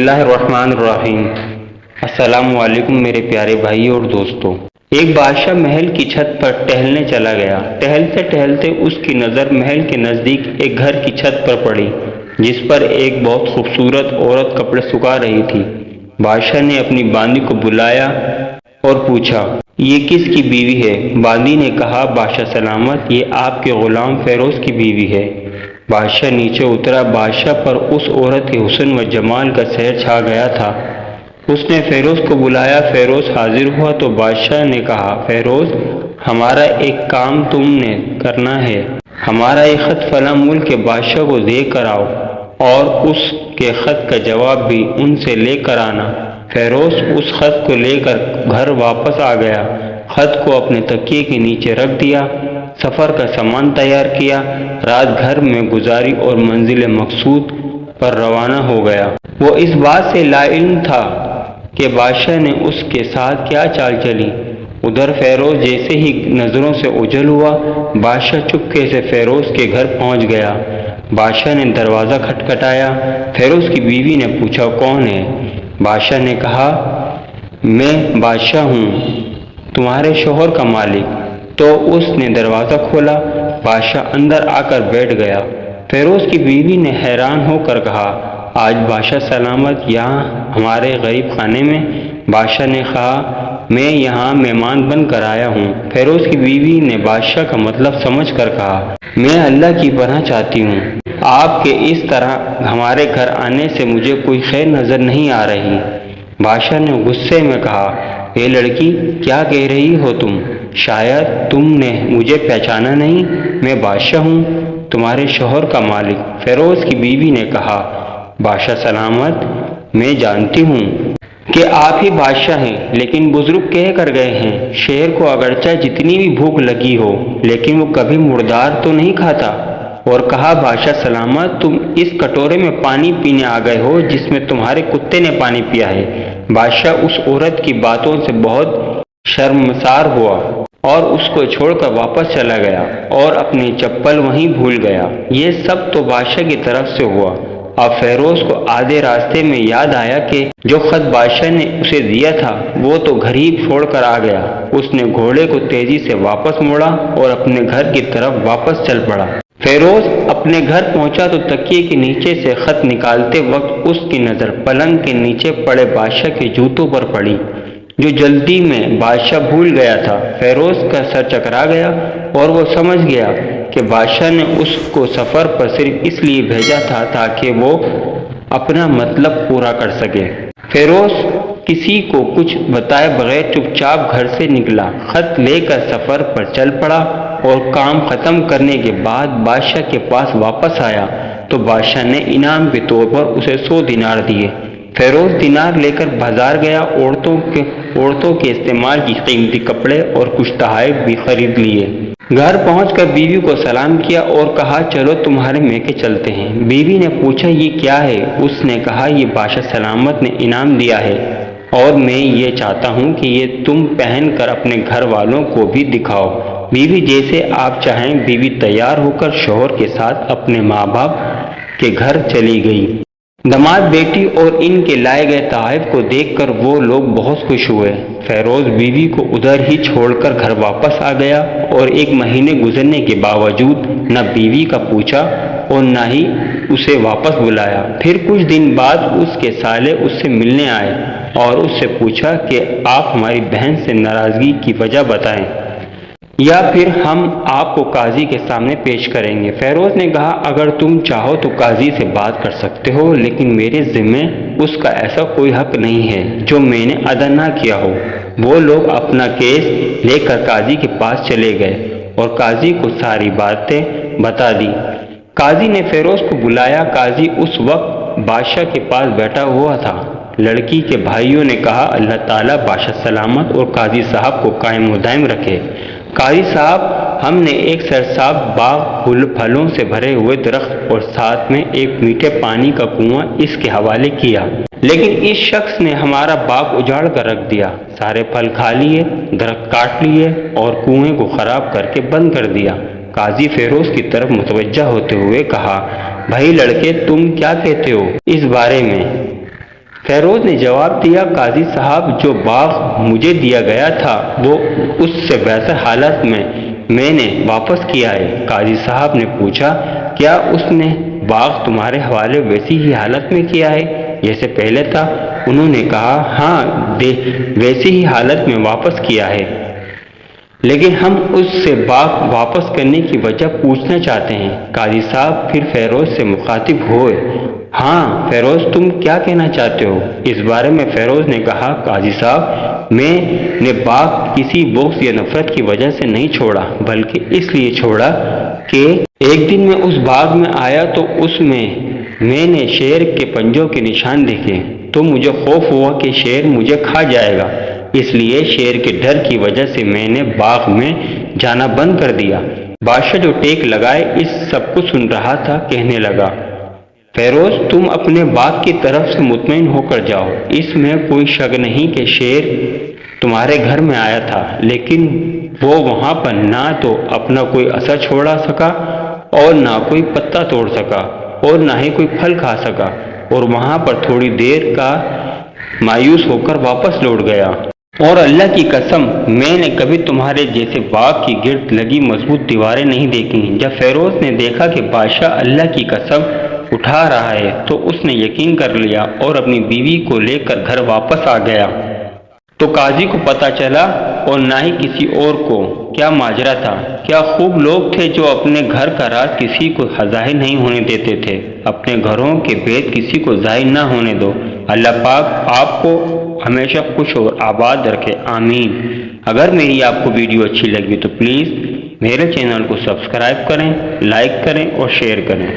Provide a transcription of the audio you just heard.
اللہ الرحمن الرحیم۔ السلام علیکم میرے پیارے بھائی اور دوستوں۔ ایک بادشاہ محل کی چھت پر ٹہلنے چلا گیا۔ ٹہلتے ٹہلتے اس کی نظر محل کے نزدیک ایک گھر کی چھت پر پڑی جس پر ایک بہت خوبصورت عورت کپڑے سکھا رہی تھی۔ بادشاہ نے اپنی باندی کو بلایا اور پوچھا، یہ کس کی بیوی ہے؟ باندی نے کہا، بادشاہ سلامت، یہ آپ کے غلام فیروز کی بیوی ہے۔ بادشاہ نیچے اترا۔ بادشاہ پر اس عورت کے حسن و جمال کا سحر چھا گیا تھا۔ اس نے فیروز کو بلایا۔ فیروز حاضر ہوا تو بادشاہ نے کہا، فیروز، ہمارا ایک کام تم نے کرنا ہے۔ ہمارا ایک خط فلاں ملک کے بادشاہ کو دے کر آؤ اور اس کے خط کا جواب بھی ان سے لے کر آنا۔ فیروز اس خط کو لے کر گھر واپس آ گیا۔ خط کو اپنے تکیے کے نیچے رکھ دیا، سفر کا سامان تیار کیا، رات گھر میں گزاری اور منزل مقصود پر روانہ ہو گیا۔ وہ اس بات سے لا علم تھا کہ بادشاہ نے اس کے ساتھ کیا چال چلی۔ ادھر فیروز جیسے ہی نظروں سے اوجھل ہوا، بادشاہ چپکے سے فیروز کے گھر پہنچ گیا۔ بادشاہ نے دروازہ کھٹکھٹایا۔ فیروز کی بیوی نے پوچھا، کون ہے؟ بادشاہ نے کہا، میں بادشاہ ہوں، تمہارے شوہر کا مالک۔ تو اس نے دروازہ کھولا۔ بادشاہ اندر آ کر بیٹھ گیا۔ فیروز کی بیوی نے حیران ہو کر کہا، آج بادشاہ سلامت یہاں ہمارے غریب خانے میں؟ بادشاہ نے کہا، میں یہاں مہمان بن کر آیا ہوں۔ فیروز کی بیوی نے بادشاہ کا مطلب سمجھ کر کہا، میں اللہ کی پناہ چاہتی ہوں، آپ کے اس طرح ہمارے گھر آنے سے مجھے کوئی خیر نظر نہیں آ رہی۔ بادشاہ نے غصے میں کہا، اے لڑکی، کیا کہہ رہی ہو تم؟ شاید تم نے مجھے پہچانا نہیں، میں بادشاہ ہوں، تمہارے شوہر کا مالک۔ فیروز کی بیوی نے کہا، بادشاہ سلامت، میں جانتی ہوں کہ آپ ہی بادشاہ ہیں، لیکن بزرگ کہہ کر گئے ہیں، شیر کو اگرچہ جتنی بھی بھوک لگی ہو لیکن وہ کبھی مردار تو نہیں کھاتا۔ اور کہا، بادشاہ سلامت، تم اس کٹورے میں پانی پینے آ گئے ہو جس میں تمہارے کتے نے پانی پیا ہے۔ بادشاہ اس عورت کی باتوں سے بہت شرمسار ہوا اور اس کو چھوڑ کر واپس چلا گیا اور اپنی چپل وہیں بھول گیا۔ یہ سب تو بادشاہ کی طرف سے ہوا۔ اب فیروز کو آدھے راستے میں یاد آیا کہ جو خط بادشاہ نے اسے دیا تھا وہ تو گھر ہی چھوڑ کر آ گیا۔ اس نے گھوڑے کو تیزی سے واپس موڑا اور اپنے گھر کی طرف واپس چل پڑا۔ فیروز اپنے گھر پہنچا تو تکیے کے نیچے سے خط نکالتے وقت اس کی نظر پلنگ کے نیچے پڑے بادشاہ کے جوتوں پر پڑی جو جلدی میں بادشاہ بھول گیا تھا۔ فیروز کا سر چکرا گیا اور وہ سمجھ گیا کہ بادشاہ نے اس کو سفر پر صرف اس لیے بھیجا تھا تاکہ وہ اپنا مطلب پورا کر سکے۔ فیروز کسی کو کچھ بتائے بغیر چپ چاپ گھر سے نکلا، خط لے کر سفر پر چل پڑا اور کام ختم کرنے کے بعد بادشاہ کے پاس واپس آیا تو بادشاہ نے انعام کے طور پر اسے 100 دینار دیے۔ فیروز دینار لے کر بازار گیا، عورتوں کے استعمال کی قیمتی کپڑے اور کچھ تحائف بھی خرید لیے۔ گھر پہنچ کر بیوی کو سلام کیا اور کہا، چلو تمہارے میکے چلتے ہیں۔ بیوی نے پوچھا، یہ کیا ہے؟ اس نے کہا، یہ بادشاہ سلامت نے انعام دیا ہے اور میں یہ چاہتا ہوں کہ یہ تم پہن کر اپنے گھر والوں کو بھی دکھاؤ۔ بیوی، جیسے آپ چاہیں۔ بیوی تیار ہو کر شوہر کے ساتھ اپنے ماں باپ کے گھر چلی گئی۔ داماد بیٹی اور ان کے لائے گئے تحائف کو دیکھ کر وہ لوگ بہت خوش ہوئے۔ فیروز بیوی کو ادھر ہی چھوڑ کر گھر واپس آ گیا اور 1 مہینے گزرنے کے باوجود نہ بیوی کا پوچھا اور نہ ہی اسے واپس بلایا۔ پھر کچھ دن بعد اس کے سالے اس سے ملنے آئے اور اس سے پوچھا کہ آپ ہماری بہن سے ناراضگی کی وجہ بتائیں یا پھر ہم آپ کو قاضی کے سامنے پیش کریں گے۔ فیروز نے کہا، اگر تم چاہو تو قاضی سے بات کر سکتے ہو، لیکن میرے ذمے اس کا ایسا کوئی حق نہیں ہے جو میں نے ادا نہ کیا ہو۔ وہ لوگ اپنا کیس لے کر قاضی کے پاس چلے گئے اور قاضی کو ساری باتیں بتا دی۔ قاضی نے فیروز کو بلایا۔ قاضی اس وقت بادشاہ کے پاس بیٹھا ہوا تھا۔ لڑکی کے بھائیوں نے کہا، اللہ تعالیٰ بادشاہ سلامت اور قاضی صاحب کو قائم و دائم رکھے۔ قاضی صاحب، ہم نے ایک سرساب باغ، پھلوں سے بھرے ہوئے درخت اور ساتھ میں ایک میٹھے پانی کا کنواں اس کے حوالے کیا، لیکن اس شخص نے ہمارا باغ اجاڑ کر رکھ دیا، سارے پھل کھا لیے، درخت کاٹ لیے اور کنویں کو خراب کر کے بند کر دیا۔ قاضی فیروز کی طرف متوجہ ہوتے ہوئے کہا، بھائی لڑکے، تم کیا کہتے ہو اس بارے میں؟ فیروز نے جواب دیا، قاضی صاحب جو باغ مجھے دیا گیا تھا وہ اس سے ویسے حالت میں نے واپس کیا ہے۔ قاضی صاحب نے پوچھا، کیا اس نے باغ تمہارے حوالے ویسی ہی حالت میں کیا ہے جیسے پہلے تھا؟ انہوں نے کہا، ہاں ویسی ہی حالت میں واپس کیا ہے، لیکن ہم اس سے باغ واپس کرنے کی وجہ پوچھنا چاہتے ہیں۔ قاضی صاحب پھر فیروز سے مخاطب ہوئے، ہاں فیروز تم کیا کہنا چاہتے ہو اس بارے میں؟ فیروز نے کہا، قاضی صاحب میں نے باغ کسی بغض یا نفرت کی وجہ سے نہیں چھوڑا، بلکہ اس لیے چھوڑا کہ ایک دن میں اس باغ میں آیا تو اس میں نے شیر کے پنجوں کے نشان دیکھے، تو مجھے خوف ہوا کہ شیر مجھے کھا جائے گا، اس لیے شیر کے ڈر کی وجہ سے میں نے باغ میں جانا بند کر دیا۔ بادشاہ جو ٹیک لگائے اس سب کو سن رہا تھا کہنے لگا، فیروز تم اپنے باغ کی طرف سے مطمئن ہو کر جاؤ، اس میں کوئی شک نہیں کہ شیر تمہارے گھر میں آیا تھا، لیکن وہ وہاں پر نہ تو اپنا کوئی اثر چھوڑا سکا اور نہ کوئی پتا توڑ سکا اور نہ ہی کوئی پھل کھا سکا، اور وہاں پر تھوڑی دیر کا مایوس ہو کر واپس لوٹ گیا۔ اور اللہ کی قسم میں نے کبھی تمہارے جیسے باغ کی گرد لگی مضبوط دیواریں نہیں دیکھی۔ جب فیروز نے دیکھا کہ بادشاہ اللہ کی قسم اٹھا رہا ہے تو اس نے یقین کر لیا اور اپنی بیوی کو لے کر گھر واپس آ گیا۔ تو قاضی کو پتہ چلا اور نہ ہی کسی اور کو کیا ماجرا تھا۔ کیا خوب لوگ تھے جو اپنے گھر کا راز کسی کو ظاہر نہیں ہونے دیتے تھے۔ اپنے گھروں کے بھید کسی کو ظاہر نہ ہونے دو۔ اللہ پاک آپ کو ہمیشہ خوش اور آباد رکھے، آمین۔ اگر میری آپ کو ویڈیو اچھی لگی تو پلیز میرے چینل کو سبسکرائب کریں، لائک کریں اور شیئر کریں۔